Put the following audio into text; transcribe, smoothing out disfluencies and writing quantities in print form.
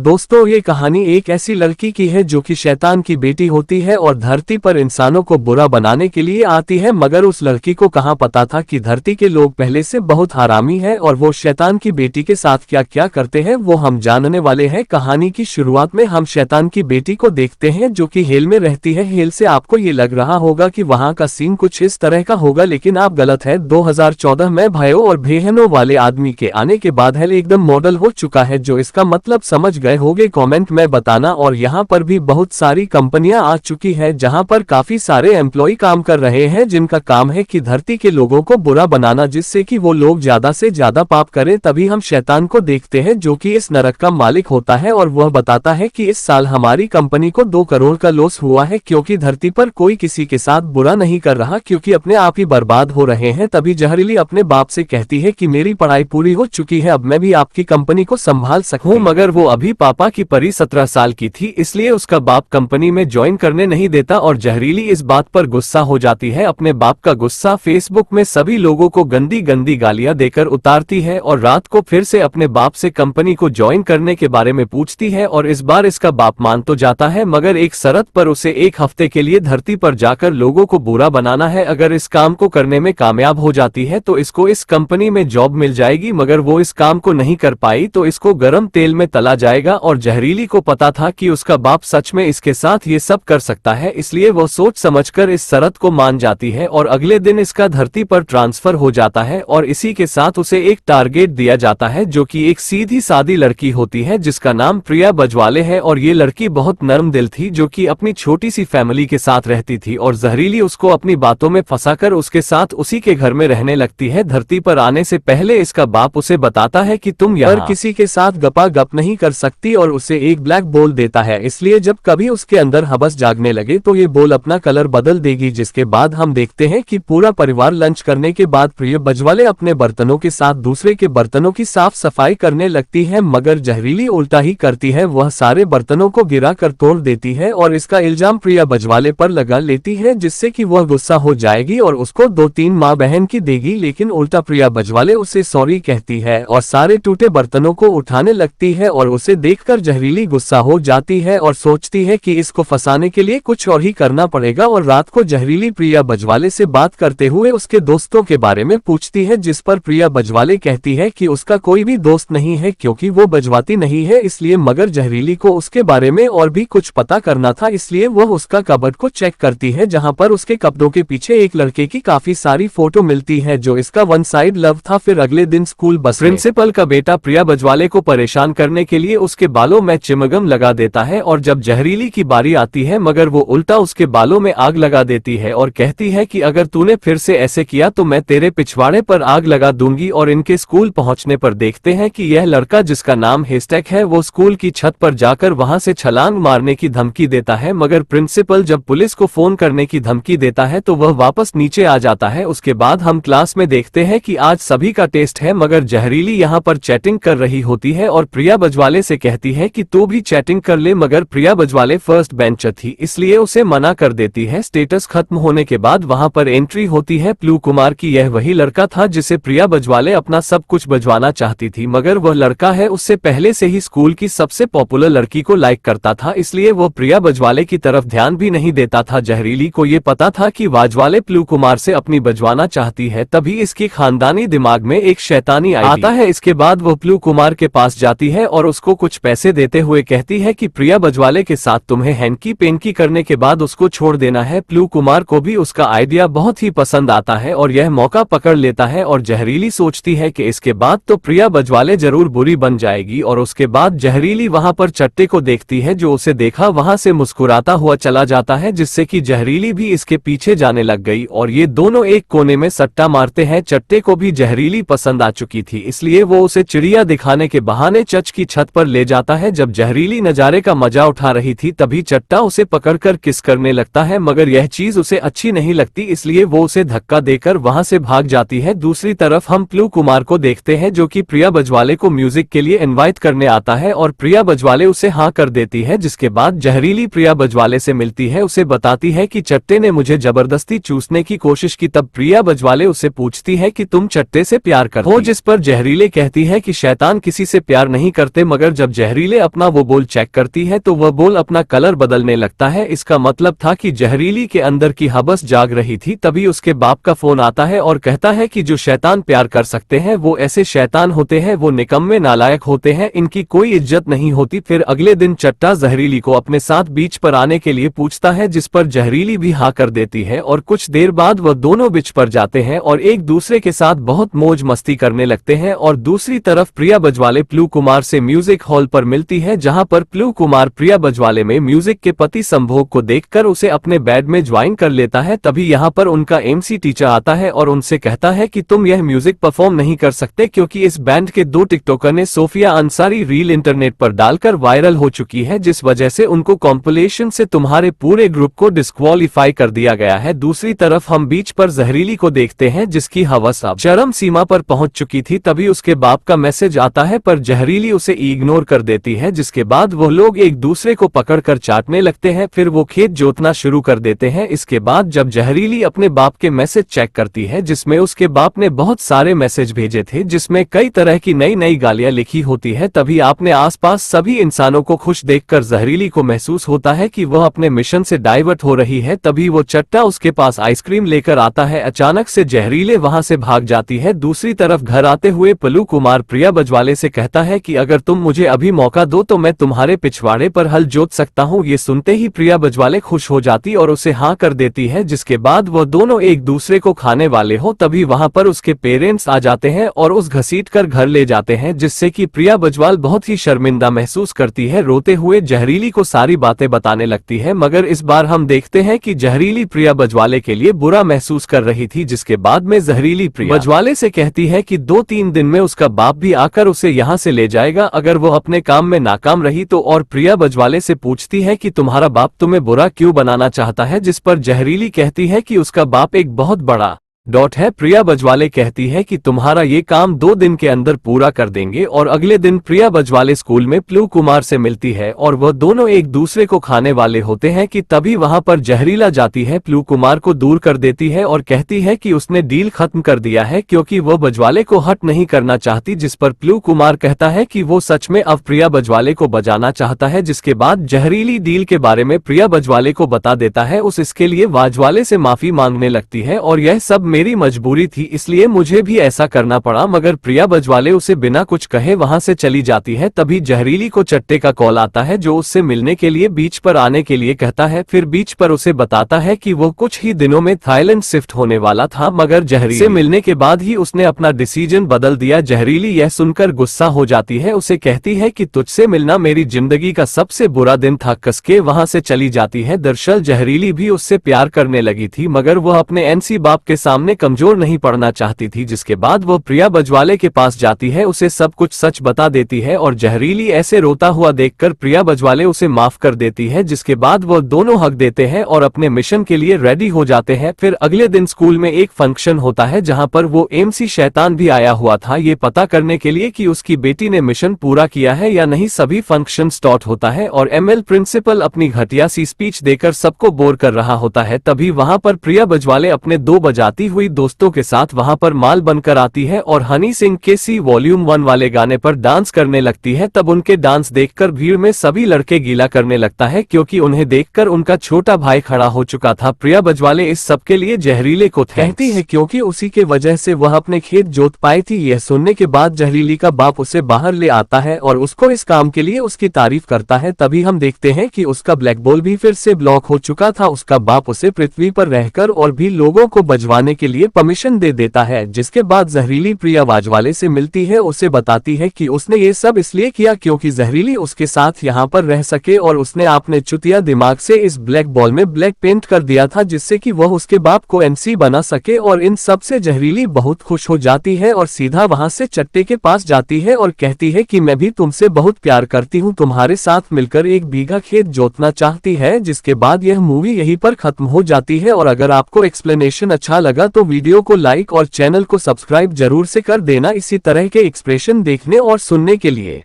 दोस्तों, ये कहानी एक ऐसी लड़की की है जो कि शैतान की बेटी होती है और धरती पर इंसानों को बुरा बनाने के लिए आती है। मगर उस लड़की को कहाँ पता था कि धरती के लोग पहले से बहुत हरामी हैं और वो शैतान की बेटी के साथ क्या क्या करते हैं वो हम जानने वाले हैं। कहानी की शुरुआत में हम शैतान की बेटी को देखते हैं जो कि हेल में रहती है। हेल से आपको ये लग रहा होगा कि वहाँ का सीन कुछ इस तरह का होगा, लेकिन आप गलत है। 2014 में भाइयों और बहनों वाले आदमी के आने के बाद हेल एकदम मॉडल हो चुका है। जो इसका मतलब समझ गए होंगे कमेंट में बताना। और यहाँ पर भी बहुत सारी कंपनियां आ चुकी है जहाँ पर काफी सारे एम्प्लॉय काम कर रहे हैं जिनका काम है कि धरती के लोगों को बुरा बनाना, जिससे कि वो लोग ज्यादा से ज्यादा पाप करें। तभी हम शैतान को देखते हैं जो कि इस नरक का मालिक होता है और वह बताता है कि इस साल हमारी कंपनी को 2 करोड़ का लॉस हुआ है क्योंकि धरती पर कोई किसी के साथ बुरा नहीं कर रहा, क्योंकि अपने आप ही बर्बाद हो रहे हैं। तभी जहरीली अपने बाप से कहती है कि मेरी पढ़ाई पूरी हो चुकी है, अब मैं भी आपकी कंपनी को संभाल सकूं। मगर वो अभी पापा की परी 17 साल की थी, इसलिए उसका बाप कंपनी में ज्वाइन करने नहीं देता और जहरीली इस बात पर गुस्सा हो जाती है। अपने बाप का गुस्सा फेसबुक में सभी लोगों को गंदी गंदी गालियां देकर उतारती है और रात को फिर से अपने बाप से कंपनी को ज्वाइन करने के बारे में पूछती है। और इस बार इसका बाप मान तो जाता है, मगर एक शर्त पर उसे 1 हफ्ते के लिए धरती पर जाकर लोगों को बुरा बनाना है। अगर इस काम को करने में कामयाब हो जाती है तो इसको इस कंपनी में जॉब मिल जाएगी, मगर वो इस काम को नहीं कर पाई तो इसको गर्म तेल में तला जाएगा। और जहरीली को पता था कि उसका बाप सच में इसके साथ ये सब कर सकता है, इसलिए वो सोच समझकर इस शर्त को मान जाती है और अगले दिन इसका धरती पर ट्रांसफर हो जाता है। और इसी के साथ उसे एक टारगेट दिया जाता है जो कि एक सीधी सादी लड़की होती है जिसका नाम प्रिया बजवाले है। और ये लड़की बहुत नरम दिल थी जो कि अपनी छोटी सी फैमिली के साथ रहती थी और जहरीली उसको अपनी बातों में फंसाकर उसके साथ उसी के घर में रहने लगती है। धरती पर आने से पहले इसका बाप उसे बताता है कि तुम यहाँ किसी के साथ गपा गप नहीं कर सकती और उसे एक ब्लैक बॉल देता है, इसलिए जब कभी उसके अंदर हवस जागने लगे तो ये बॉल अपना कलर बदल देगी। जिसके बाद हम देखते हैं कि पूरा परिवार लंच करने के बाद प्रिया बजवाले अपने बर्तनों के साथ दूसरे के बर्तनों की साफ सफाई करने लगती है, मगर जहरीली उल्टा ही करती है। वह सारे बर्तनों को गिरा कर तोड़ देती है और इसका इल्जाम प्रिया बजवाले पर लगा लेती है, जिससे कि वह गुस्सा हो जाएगी और उसको 2-3 माँ बहन की देगी। लेकिन उल्टा प्रिया बजवाले उसे सॉरी कहती है और सारे टूटे बर्तनों को उठाने लगती है और उसे देखकर जहरीली गुस्सा हो जाती है और सोचती है कि इसको फंसाने के लिए कुछ और ही करना पड़ेगा। और रात को जहरीली प्रिया बजवाले से बात करते हुए उसके दोस्तों के बारे में पूछती है, जिस पर प्रिया बजवाले कहती है कि उसका कोई भी दोस्त नहीं है क्योंकि वो बजवाती नहीं है इसलिए। मगर जहरीली को उसके बारे में और भी कुछ पता करना था, इसलिए वह उसका कबर्ड को चेक करती है जहां पर उसके कपड़ों के पीछे एक लड़के की काफी सारी फोटो मिलती है जो इसका वन साइड लव था। फिर अगले दिन स्कूल बस प्रिंसिपल का बेटा प्रिया बजवाले को परेशान करने के लिए उसके बालों में चिमगम लगा देता है और जब जहरीली की बारी आती है मगर वो उल्टा उसके बालों में आग लगा देती है और कहती है कि अगर तूने फिर से ऐसे किया तो मैं तेरे पिछवाड़े पर आग लगा दूंगी। और इनके स्कूल पहुंचने पर देखते हैं कि यह लड़का जिसका नाम हेस्टैक है वो स्कूल की छत पर जाकर वहां से छलांग मारने की धमकी देता है, मगर प्रिंसिपल जब पुलिस को फोन करने की धमकी देता है तो वह वापस नीचे आ जाता है। उसके बाद हम क्लास में देखते हैं कि आज सभी का टेस्ट है, मगर जहरीली यहाँ पर चैटिंग कर रही होती है और प्रिया बजवाले से कहती है कि तू भी चैटिंग कर ले, मगर प्रिया बजवाले फर्स्ट बेंचर थी इसलिए उसे मना कर देती है। स्टेटस खत्म होने के बाद वहां पर एंट्री होती है प्लू कुमार की। यह वही लड़का था जिसे प्रिया बजवाले अपना सब कुछ बजवाना चाहती थी, मगर वह लड़का है उससे पहले से ही स्कूल की सबसे पॉपुलर लड़की को लाइक करता था, इसलिए वह प्रिया बजवाले की तरफ ध्यान भी नहीं देता था। जहरीली को ये पता था कि बजवाले प्लू कुमार से अपनी बजवाना चाहती है, तभी इसकी खानदानी दिमाग में एक शैतानी आता है। इसके बाद वह प्लू कुमार के पास जाती है और उसको कुछ पैसे देते हुए कहती है कि प्रिया बजवाले के साथ तुम्हें हैंकी पेंकी करने के बाद उसको छोड़ देना है। प्लू कुमार को भी उसका आइडिया बहुत ही पसंद आता है और यह मौका पकड़ लेता है और जहरीली सोचती है कि इसके बाद तो प्रिया बजवाले जरूर बुरी बन जाएगी। और उसके बाद जहरीली वहां पर चट्टे को देखती है जो उसे देखा वहां से मुस्कुराता हुआ चला जाता है, जिससे कि जहरीली भी इसके पीछे जाने लग गई और ये दोनों एक कोने में सट्टा मारते हैं। चट्टे को भी जहरीली पसंद आ चुकी थी इसलिए वो उसे चिड़िया दिखाने के बहाने चर्च की छत पर ले जाता है। जब जहरीली नजारे का मजा उठा रही थी तभी चट्टा उसे पकड़कर किस करने लगता है, मगर यह चीज उसे अच्छी नहीं लगती इसलिए वो उसे धक्का देकर वहां से भाग जाती है। दूसरी तरफ हम प्लू कुमार को देखते हैं जो कि प्रिया बजवाले को म्यूजिक के लिए इनवाइट करने आता है और प्रिया बजवाले उसे हाँ कर देती है। जिसके बाद जहरीली प्रिया बजवाले से मिलती है, उसे बताती है कि चट्टे ने मुझे जबरदस्ती चूसने की कोशिश की। तब प्रिया बजवाले उसे पूछती है कि तुम चट्टे से प्यार करते हो, जिस पर जहरीले कहती है कि शैतान किसी से प्यार नहीं करते, मगर जब जब जहरीले अपना वो बॉल चेक करती है तो वह बॉल अपना कलर बदलने लगता है। इसका मतलब था कि जहरीली के अंदर की हवस जाग रही थी। तभी उसके बाप का फोन आता है और कहता है कि जो शैतान प्यार कर सकते हैं वो ऐसे शैतान होते हैं, वो निकम्मे नालायक होते हैं, इनकी कोई इज्जत नहीं होती। फिर अगले दिन चट्टा जहरीली को अपने साथ बीच पर आने के लिए पूछता है, जिस पर जहरीली भी हाँ कर देती है और कुछ देर बाद वह दोनों बीच पर जाते हैं और एक दूसरे के साथ बहुत मौज मस्ती करने लगते हैं। और दूसरी तरफ प्रिया बजवाले प्लू कुमार से म्यूजिक हॉल पर मिलती है, जहां पर प्लू कुमार प्रिया बजवाले में म्यूजिक के पति संभोग को देखकर उसे अपने बैंड में ज्वाइन कर लेता है। तभी यहां पर उनका एमसी टीचर आता है और उनसे कहता है कि तुम यह म्यूजिक परफॉर्म नहीं कर सकते क्योंकि इस बैंड के 2 टिकटॉकर ने सोफिया अंसारी रील इंटरनेट पर डालकर वायरल हो चुकी है, जिस वजह से उनको कॉम्पिटिशन से तुम्हारे पूरे ग्रुप को डिस्क्वालीफाई कर दिया गया है। दूसरी तरफ हम बीच पर जहरीली को देखते हैं, जिसकी हवस अब चरम सीमा पर पहुंच चुकी थी। तभी उसके बाप का मैसेज आता है पर जहरीली उसे इग्नोर कर देती है, जिसके बाद वो लोग एक दूसरे को पकड़कर चाटने लगते हैं। फिर वो खेत जोतना शुरू कर देते हैं। इसके बाद जब जहरीली अपने बाप के मैसेज चेक करती है, जिसमें उसके बाप ने बहुत सारे मैसेज भेजे थे, जिसमें कई तरह की नई नई गालियां लिखी होती है, तभी आपने आसपास सभी इंसानों को खुश देखकर जहरीली को महसूस होता है कि वह अपने मिशन से डाइवर्ट हो रही है। तभी वो चट्टा उसके पास आइसक्रीम लेकर आता है। अचानक से जहरीले वहां से भाग जाती है। दूसरी तरफ घर आते हुए प्लू कुमार प्रिया बजवाले से कहता है कि अगर तुम मुझे अभी मौका दो तो मैं तुम्हारे पिछवाड़े पर हल जोत सकता हूँ। ये सुनते ही प्रिया बजवाले खुश हो जाती और उसे हाँ कर देती है, जिसके बाद वह दोनों एक दूसरे को खाने वाले हो। तभी वहां पर उसके पेरेंट्स आ जाते हैं और उस घसीट कर घर ले जाते हैं, जिससे कि प्रिया बजवाल बहुत ही शर्मिंदा महसूस करती है। रोते हुए जहरीली को सारी बातें बताने लगती है, मगर इस बार हम देखते हैं कि जहरीली प्रिया बजवाले के लिए बुरा महसूस कर रही थी। जिसके बाद में जहरीली प्रिया बजवाले से कहती है कि 2-3 दिन में उसका बाप भी आकर उसे यहाँ से ले जाएगा अगर वो अपने काम में नाकाम रही तो। और प्रिया बजवाले से पूछती है कि तुम्हारा बाप तुम्हें बुरा क्यों बनाना चाहता है, जिस पर जहरीली कहती है कि उसका बाप एक बहुत बड़ा डॉट है। प्रिया बजवाले कहती है कि तुम्हारा ये काम 2 दिन के अंदर पूरा कर देंगे। और अगले दिन प्रिया बजवाले स्कूल में प्लू कुमार से मिलती है और वह दोनों एक दूसरे को खाने वाले होते हैं कि तभी वहां पर जहरीला जाती है, प्लू कुमार को दूर कर देती है और कहती है कि उसने डील खत्म कर दिया है क्योंकि वह बजवाले को हर्ट नहीं करना चाहती। जिस पर प्लू कुमार कहता है कि वो सच में अब प्रिया बजवाले को बचाना चाहता है। जिसके बाद जहरीली डील के बारे में प्रिया बजवाले को बता देता है। उस इसके लिए बजवाले से माफी मांगने लगती है और यह सब मेरी मजबूरी थी, इसलिए मुझे भी ऐसा करना पड़ा। मगर प्रिया बजवाले उसे बिना कुछ कहे वहां से चली जाती है। तभी जहरीली को चट्टे का कॉल आता है, जो उससे मिलने के लिए बीच पर आने के लिए कहता है। फिर बीच पर उसे बताता है कि वो कुछ ही दिनों में थाईलैंड शिफ्ट होने वाला था, मगर जहरीली से मिलने के बाद ही उसने अपना डिसीजन बदल दिया। जहरीली यह सुनकर गुस्सा हो जाती है, उसे कहती है कि तुझसे मिलना मेरी जिंदगी का सबसे बुरा दिन था। कसके वहां से चली जाती है। दरअसल जहरीली भी उससे प्यार करने लगी थी, मगर वह अपने एनसी बाप के सामने कमजोर नहीं पड़ना चाहती थी। जिसके बाद वो प्रिया बजवाले के पास जाती है, उसे सब कुछ सच बता देती है और जहरीली ऐसे रोता हुआ देखकर प्रिया बजवाले उसे माफ कर देती है। जिसके बाद वो दोनों हक देते हैं और अपने मिशन के लिए रेडी हो जाते हैं। फिर अगले दिन स्कूल में एक फंक्शन होता है, जहां पर वो एमसी शैतान भी आया हुआ था, ये पता करने के लिए कि उसकी बेटी ने मिशन पूरा किया है या नहीं। सभी फंक्शन स्टार्ट होता है और एमएल प्रिंसिपल अपनी घटिया सी स्पीच देकर सबको बोर कर रहा होता है। तभी वहां पर प्रिया बजवाले अपने 2 बजाती हुई दोस्तों के साथ वहां पर माल बनकर आती है और हनी सिंह के सी वॉल्यूम 1 वाले गाने पर डांस करने लगती है। तब उनके डांस देखकर भीड़ में सभी लड़के गीला करने लगता है, क्योंकि उन्हें देखकर उनका छोटा भाई खड़ा हो चुका था। प्रिया बजवाले इस सब के लिए जहरीले को कहती है क्योंकि उसी के वजह से वह अपने खेत जोत पाई थी। यह सुनने के बाद जहरीली का बाप उसे बाहर ले आता है और उसको इस काम के लिए उसकी तारीफ करता है। तभी हम देखते हैं कि उसका ब्लैक बॉल भी फिर से ब्लॉक हो चुका था। उसका बाप उसे पृथ्वी पर रहकर और भी लोगों को बजवाने के लिए परमिशन दे देता है। जिसके बाद जहरीली प्रिया बजवाले से मिलती है, उसे बताती है कि उसने ये सब इसलिए किया क्योंकि जहरीली उसके साथ यहाँ पर रह सके और उसने अपने चुतिया दिमाग से इस ब्लैक बॉल में ब्लैक पेंट कर दिया था, जिससे कि वह उसके बाप को एमसी बना सके। और इन सब से जहरीली बहुत खुश हो जाती है और सीधा वहां से चट्टे के पास जाती है और कहती है कि मैं भी तुमसे बहुत प्यार करती हूँ, तुम्हारे साथ मिलकर 1 बीघा खेत जोतना चाहती है। जिसके बाद यह मूवी यहीं पर खत्म हो जाती है। और अगर आपको एक्सप्लेनेशन अच्छा लगा तो वीडियो को लाइक और चैनल को सब्सक्राइब जरूर से कर देना इसी तरह के एक्सप्रेशन देखने और सुनने के लिए।